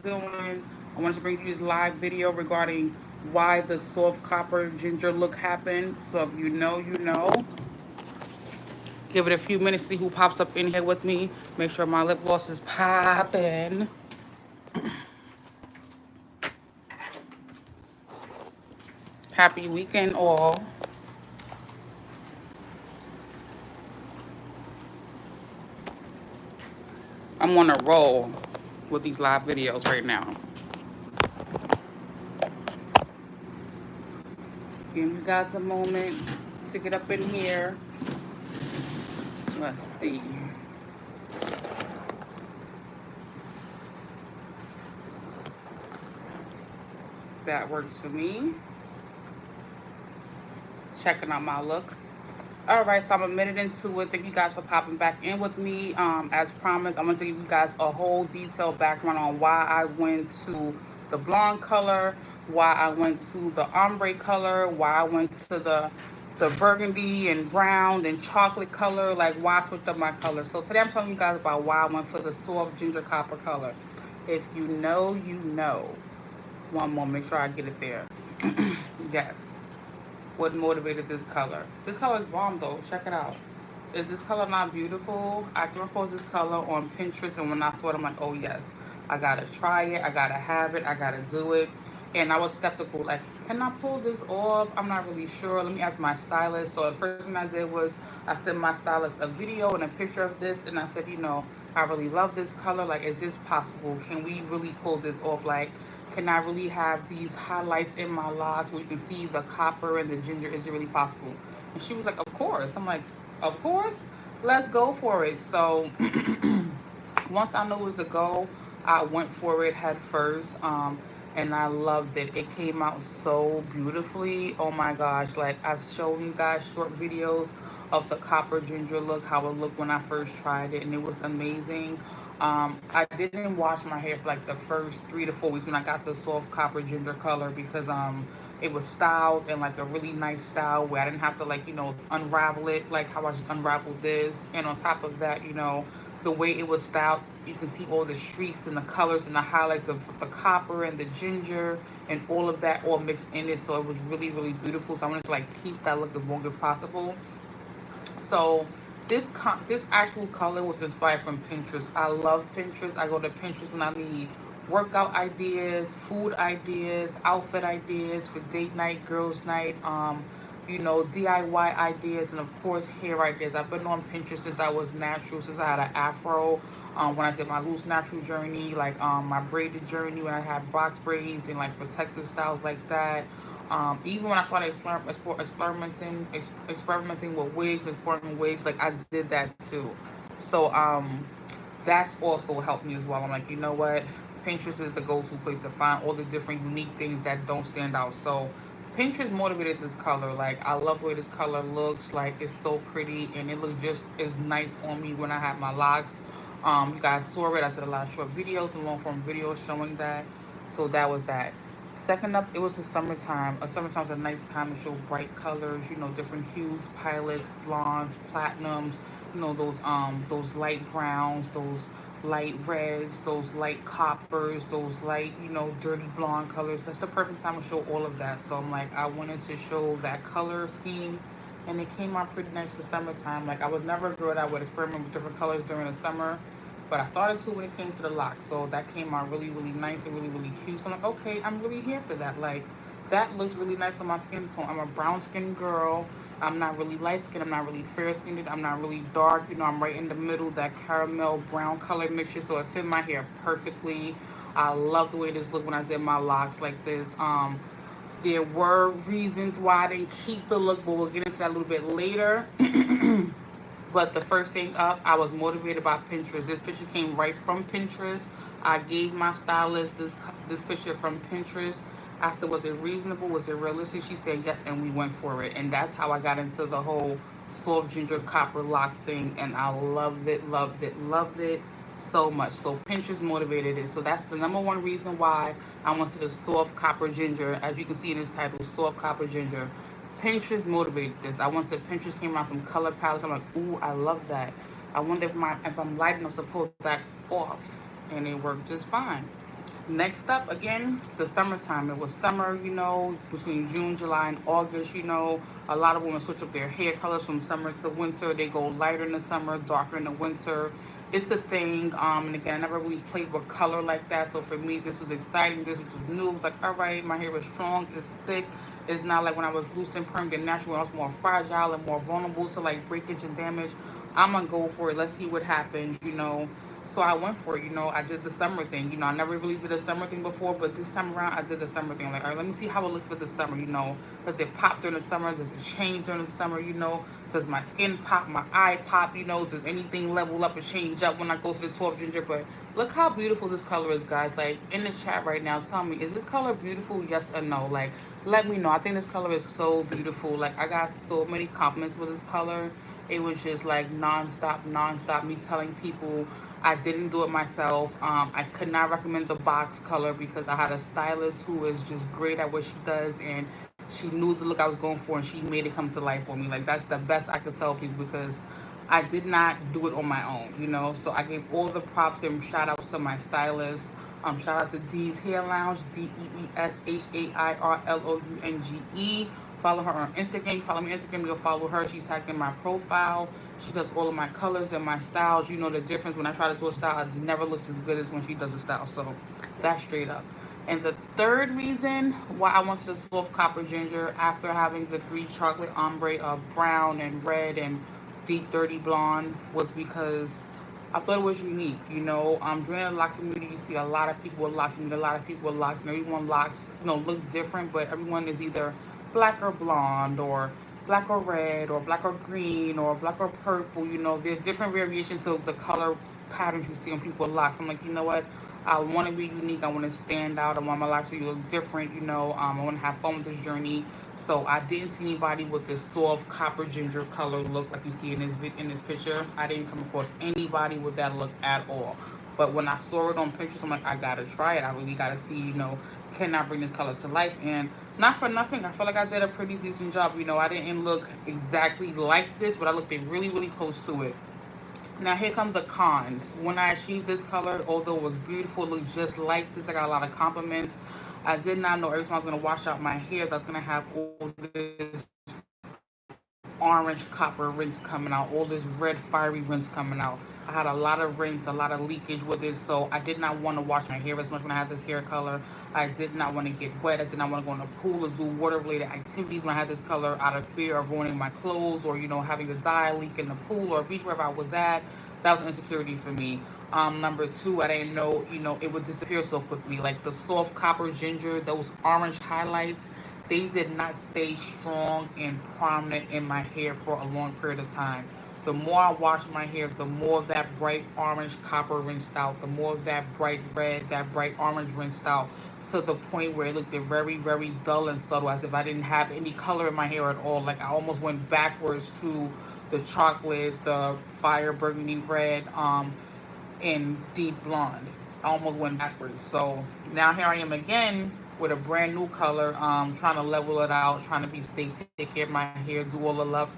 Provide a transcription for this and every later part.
doing? I wanted to bring you this live video regarding why the soft copper ginger look happened. So if you know, you know. Give it a few minutes, see who pops up in here with me. Make sure my lip gloss is popping. Happy weekend all. I'm on a roll with these live videos right now. Give you guys a moment to get up in here. Let's see. That works for me. Checking out my look. All right, so I'm a minute into it. Thank you guys for popping back in with me. As promised, I'm going to give you guys a whole detailed background on why I went to the blonde color, why I went to the ombre color, why I went to the burgundy and brown and chocolate color, like why I switched up my color. So today I'm telling you guys about why I went for the soft ginger copper color. If you know, you know. One more, make sure I get it there. Yes. What motivated this color? This color is bomb though. Check it out. Is this color not beautiful? I came across this color on Pinterest, and when I saw it, I'm like, oh yes, I gotta try it. I gotta have it. I gotta do it. And I was skeptical, like, can I pull this off? I'm not really sure. Let me ask my stylist. So the first thing I did was I sent my stylist a video and a picture of this, and I said, I really love this color. Like, is this possible? Can we really pull this off? Like, can I really have these highlights in my locks where you can see the copper and the ginger? Is it really possible? And she was like, of course. I'm like, of course. Let's go for it. So once I knew it was a go, I went for it head first. And I loved it. It came out so beautifully. Oh my gosh. Like, I've shown you guys short videos of the copper ginger look, how it looked when I first tried it, and it was amazing. I didn't wash my hair for like the first 3 to 4 weeks when I got the soft copper ginger color because it was styled in like a really nice style where I didn't have to like unravel it like how I just unraveled this. And on top of that, the way it was styled, you can see all the streaks and the colors and the highlights of the copper and the ginger and all of that all mixed in it. So it was really, really beautiful. So I wanted to like keep that look as long as possible. So this actual color was inspired from Pinterest. I love Pinterest. I go to Pinterest when I need workout ideas, food ideas, outfit ideas for date night, girls night, DIY ideas, and of course hair ideas. I've been on Pinterest since I was natural, since I had an afro. When I did my loose natural journey, like my braided journey, when I had box braids and like protective styles like that. Even when I started experimenting with wigs, exploring wigs, like I did that too. So that's also helped me as well. I'm like, you know what? Pinterest is the go-to place to find all the different unique things that don't stand out. So Pinterest motivated this color. Like, I love the way this color looks. Like, it's so pretty, and it looks just as nice on me when I have my locks. You guys saw it. I did a lot of short videos and long form videos showing that. So that was that. Second up, it was the summertime. Summertime's a nice time to show bright colors, different hues, pilots, blondes, platinums, those light browns, those light reds, those light coppers, those light, dirty blonde colors. That's the perfect time to show all of that. So I'm like, I wanted to show that color scheme, and it came out pretty nice for summertime. Like, I was never a girl that would experiment with different colors during the summer, but I started to when it came to the lock. So that came out really, really nice and really, really cute. So I'm like, okay, I'm really here for that. Like, that looks really nice on my skin tone. I'm a brown skinned girl. I'm not really light skinned. I'm not really fair skinned. I'm not really dark. I'm right in the middle, that caramel brown color mixture. So it fit my hair perfectly. I love the way this looked when I did my locks like this. There were reasons why I didn't keep the look, but we'll get into that a little bit later. But the first thing up, I was motivated by Pinterest. This picture came right from Pinterest. I gave my stylist this picture from Pinterest. I asked her, was it reasonable? Was it realistic? She said yes, and we went for it. And that's how I got into the whole soft ginger copper lock thing. And I loved it, loved it, loved it so much. So Pinterest motivated it. So that's the number one reason why I went to the soft copper ginger. As you can see in this title, soft copper ginger. Pinterest motivated this. I went to Pinterest, came out some color palettes. I'm like, ooh, I love that. I wonder if I'm light enough to pull that off, and it worked just fine. Next up, again, the summertime. It was summer, between June, July, and August. A lot of women switch up their hair colors from summer to winter. They go lighter in the summer, darker in the winter. It's a thing. And again, I never really played with color like that. So for me, this was exciting. This was new. It was like, all right, my hair is strong, it's thick. It's not like when I was loose and perm, getting natural, when I was more fragile and more vulnerable to like breakage and damage. I'm gonna go for it. Let's see what happens. So I went for it. I did the summer thing. I never really did a summer thing before, but this time around I did the summer thing. Like, all right, let me see how it looks for the summer. Does it pop during the summer? Does it change during the summer? Does my skin pop, my eye pop? Does anything level up and change up when I go to the 12 ginger? But look how beautiful this color is, guys. Like, in the chat right now, tell me, is this color beautiful? Yes or no? Like, let me know. I think this color is so beautiful. Like, I got so many compliments with this color. It was just like nonstop, me telling people I didn't do it myself. I could not recommend the box color because I had a stylist who is just great at what she does, and she knew the look I was going for, and she made it come to life for me. Like, that's the best I could tell people because I did not do it on my own. So I gave all the props and shout outs to my stylist. Shout out to Dee's Hair Lounge, DeesHairlounge. Follow her on Instagram. You follow me on Instagram, you'll follow her. She's tagged in my profile. She does all of my colors and my styles. You know the difference when I try to do a style, it never looks as good as when she does a style. So that's straight up. And the third reason why I wanted the soft copper ginger after having the three chocolate ombre of brown and red and deep dirty blonde was because I thought it was unique. During the lock community, you see a lot of people with locks, you meet a lot of people with locks, and everyone locks, look different, but everyone is either black or blonde, or black or red, or black or green, or black or purple. There's different variations of the color patterns you see on people with locks. I'm like, you know what? I want to be unique. I want to stand out. I want my locks to look different. I want to have fun with this journey. So I didn't see anybody with this soft copper ginger color look like you see in this picture. I didn't come across anybody with that look at all. But when I saw it on pictures, I'm like, I gotta try it. I really gotta see, can I bring this color to life? And not for nothing, I feel like I did a pretty decent job. I didn't look exactly like this, but I looked really, really close to it. Now here come the cons. When I achieved this color, although it was beautiful, it looked just like this. I got a lot of compliments. I did not know every time I was gonna wash out my hair, that I was gonna have all this orange copper rinse coming out, all this red fiery rinse coming out. I had a lot of rinse, a lot of leakage with it, so I did not want to wash my hair as much when I had this hair color. I did not want to get wet. I did not want to go in the pool or do water-related activities when I had this color out of fear of ruining my clothes or, having a dye leak in the pool or beach, wherever I was at. That was an insecurity for me. Number two, I didn't know, it would disappear so quickly. Like the soft copper ginger, those orange highlights, they did not stay strong and prominent in my hair for a long period of time. The more I washed my hair, the more that bright orange copper rinsed out, the more that bright red, that bright orange rinsed out, to the point where it looked very, very dull and subtle, as if I didn't have any color in my hair at all. Like I almost went backwards to the chocolate, the fire burgundy red, and deep blonde. I almost went backwards. So now here I am again with a brand new color, trying to level it out, trying to be safe, take care of my hair, do all the love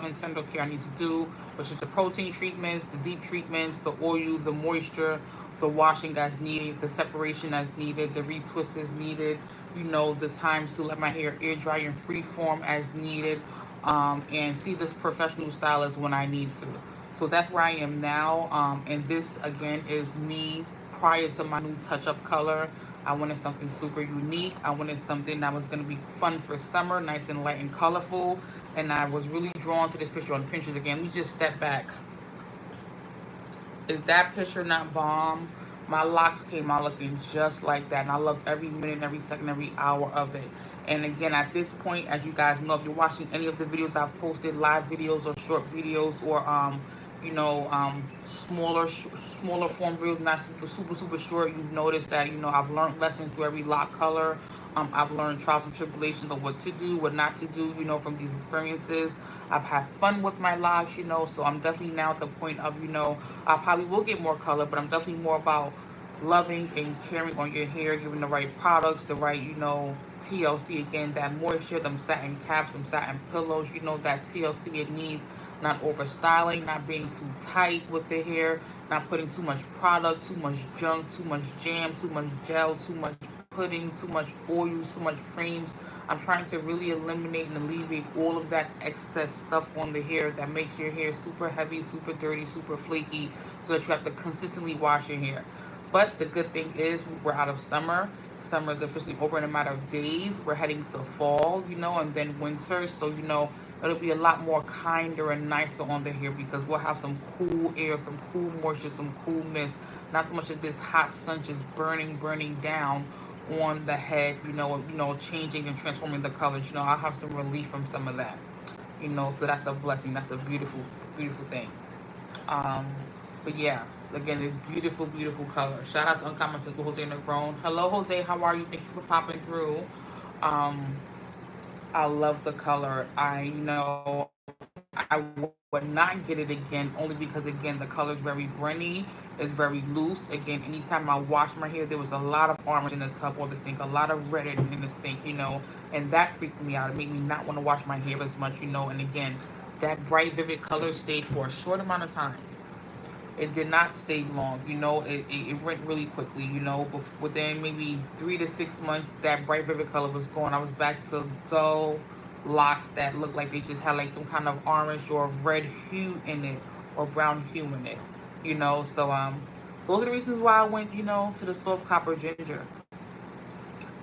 and tender care I need to do, which is the protein treatments, the deep treatments, the oil, the moisture, the washing as needed, the separation as needed, the retwist as needed, the time to let my hair air dry and free form as needed, and see this professional stylist when I need to. So that's where I am now. And this again is me prior to my new touch-up color. I wanted something super unique. I wanted something that was gonna be fun for summer, nice and light and colorful. And I was really drawn to this picture on Pinterest again. Let me just step back. Is that picture not bomb? My locks came out looking just like that, and I loved every minute, every second, every hour of it. And again, at this point, as you guys know, if you're watching any of the videos I've posted, live videos or short videos, or smaller form videos, not super short, you've noticed that I've learned lessons through every lock color. I've learned trials and tribulations of what to do, what not to do, from these experiences. I've had fun with my locks, so I'm definitely now at the point of, I probably will get more color, but I'm definitely more about loving and caring on your hair, giving the right products, the right, TLC, again, that moisture, them satin caps, them satin pillows, that TLC it needs, not over styling, not being too tight with the hair, not putting too much product, too much junk, too much jam, too much gel, too much pudding, too much oils, too much creams. I'm trying to really eliminate and alleviate all of that excess stuff on the hair that makes your hair super heavy, super dirty, super flaky, so that you have to consistently wash your hair. But the good thing is we're out of summer. Summer is officially over in a matter of days. We're heading to fall, and then winter. So, it'll be a lot more kinder and nicer on the hair because we'll have some cool air, some cool moisture, some cool mist. Not so much of this hot sun just burning down on the head, changing and transforming the colors. I'll have some relief from some of that. So that's a blessing. That's a beautiful thing. Um, but yeah, again, this beautiful color. Shout out to Uncommon Sensible Jose Negron. Hello, Jose. How are you? Thank you for popping through. Um, I love the color. I would not get it again only because again the color is very runny, it's very loose. Again, anytime I wash my hair, there was a lot of orange in the tub or the sink, a lot of red in the sink, and that freaked me out. It made me not want to wash my hair as much, and again, that bright vivid color stayed for a short amount of time. It did not stay long, it went really quickly, within maybe 3 to 6 months, that bright vivid color was gone. I was back to dull locks that looked like they just had like some kind of orange or red hue in it or brown hue in it, so those are the reasons why I went, to the soft copper ginger.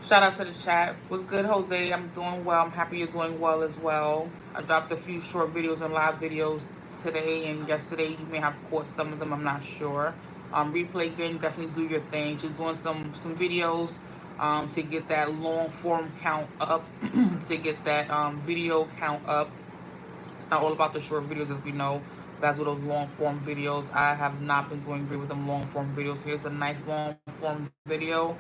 Shout out to the chat. What's good, Jose? I'm doing well. I'm happy you're doing well as well. I dropped a few short videos and live videos today and yesterday. You may have caught some of them. I'm not sure. Replay game, definitely do your thing. Just doing some videos to get that long form count up, to get that video count up. It's not all about the short videos, as we know. That's what those long form videos. I have not been doing great with them long form videos. Here's a nice long form video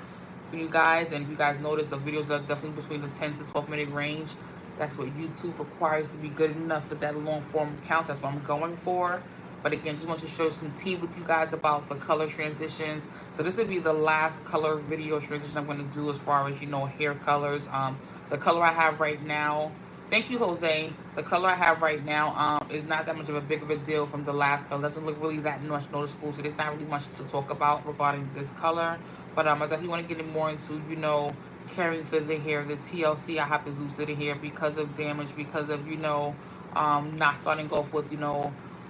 for you guys. And if you guys notice, the videos are definitely between the 10 to 12 minute range. That's what YouTube requires to be good enough for that long form counts. That's what I'm going for. But again, just want to show some tea with you guys about the color transitions. So this would be the last color video transition I'm going to do as far as, hair colors. The color I have right now, thank you, Jose. The color I have right now is not that much of a big of a deal from the last color. It doesn't look really that much noticeable, so there's not really much to talk about regarding this color. But I definitely want to get more into, caring for the hair, the TLC I have to do to the hair because of damage, because of, not starting off with,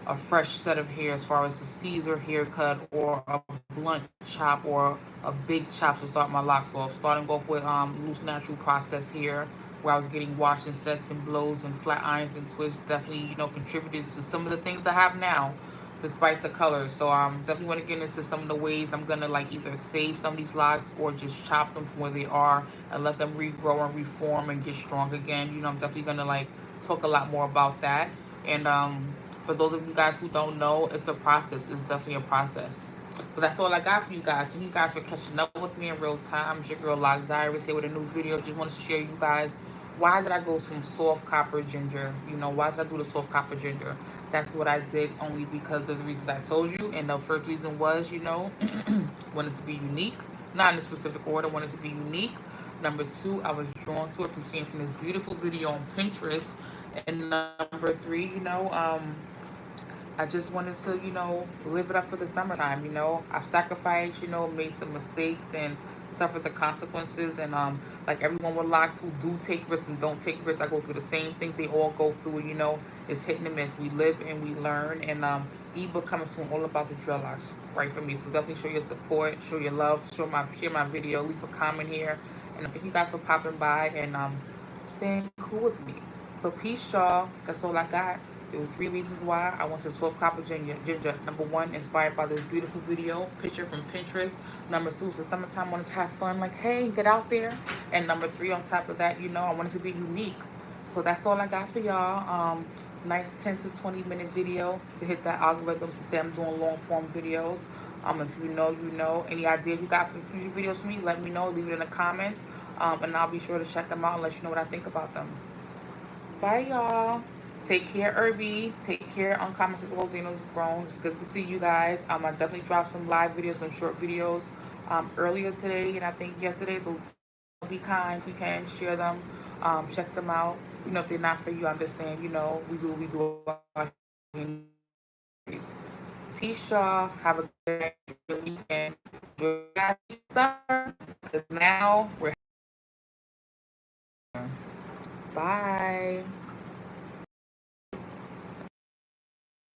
a fresh set of hair as far as the Caesar haircut or a blunt chop or a big chop to start my locks off. Starting off with loose natural process hair where I was getting washed and sets and blows and flat irons and twists definitely, contributed to some of the things I have now despite the colors. So definitely want to get into some of the ways I'm gonna like either save some of these locks or just chop them from where they are and let them regrow and reform and get strong again. I'm definitely gonna like talk a lot more about that. And for those of you guys who don't know, it's a process. It's definitely a process. But that's all I got for you guys. Thank you guys for catching up with me in real time. It's your girl Lock Diaries here with a new video. Just wanted to share you guys why did I go from soft copper ginger? Why did I do the soft copper ginger? That's what I did only because of the reasons I told you. And the first reason was, wanted to be unique. Not in a specific order, wanted to be unique. Number two, I was drawn to it from seeing from this beautiful video on Pinterest. And number three, I just wanted to, live it up for the summertime. I've sacrificed, made some mistakes and suffered the consequences. And like everyone with locks who do take risks and don't take risks, I go through the same things they all go through. It's hit and miss. We live and we learn. And ebook coming soon, all about the dreadlocks, right for me. So definitely show your support, show your love, share my video, leave a comment here. And thank you guys for popping by and staying cool with me. So peace, y'all. That's all I got. There were three reasons why I wanted soft copper ginger. Number one, inspired by this beautiful video picture from Pinterest. Number two, so summertime, I wanted to have fun, like, hey, get out there. And number three, on top of that, I wanted to be unique. So that's all I got for y'all. Nice 10 to 20 minute video to hit that algorithm to say I'm doing long form videos. If you know, you know. Any ideas you got for future videos for me, let me know. Leave it in the comments. And I'll be sure to check them out and let you know what I think about them. Bye, y'all. Take care, Irby. Take care, Uncommon Rosino's Grown. It's good to see you guys. I definitely dropped some live videos, some short videos earlier today, and I think yesterday. So be kind. We can share them. Check them out. If they're not for you, understand. We do. Peace, y'all. Have a good weekend. Enjoy your summer. Because now we're. Bye.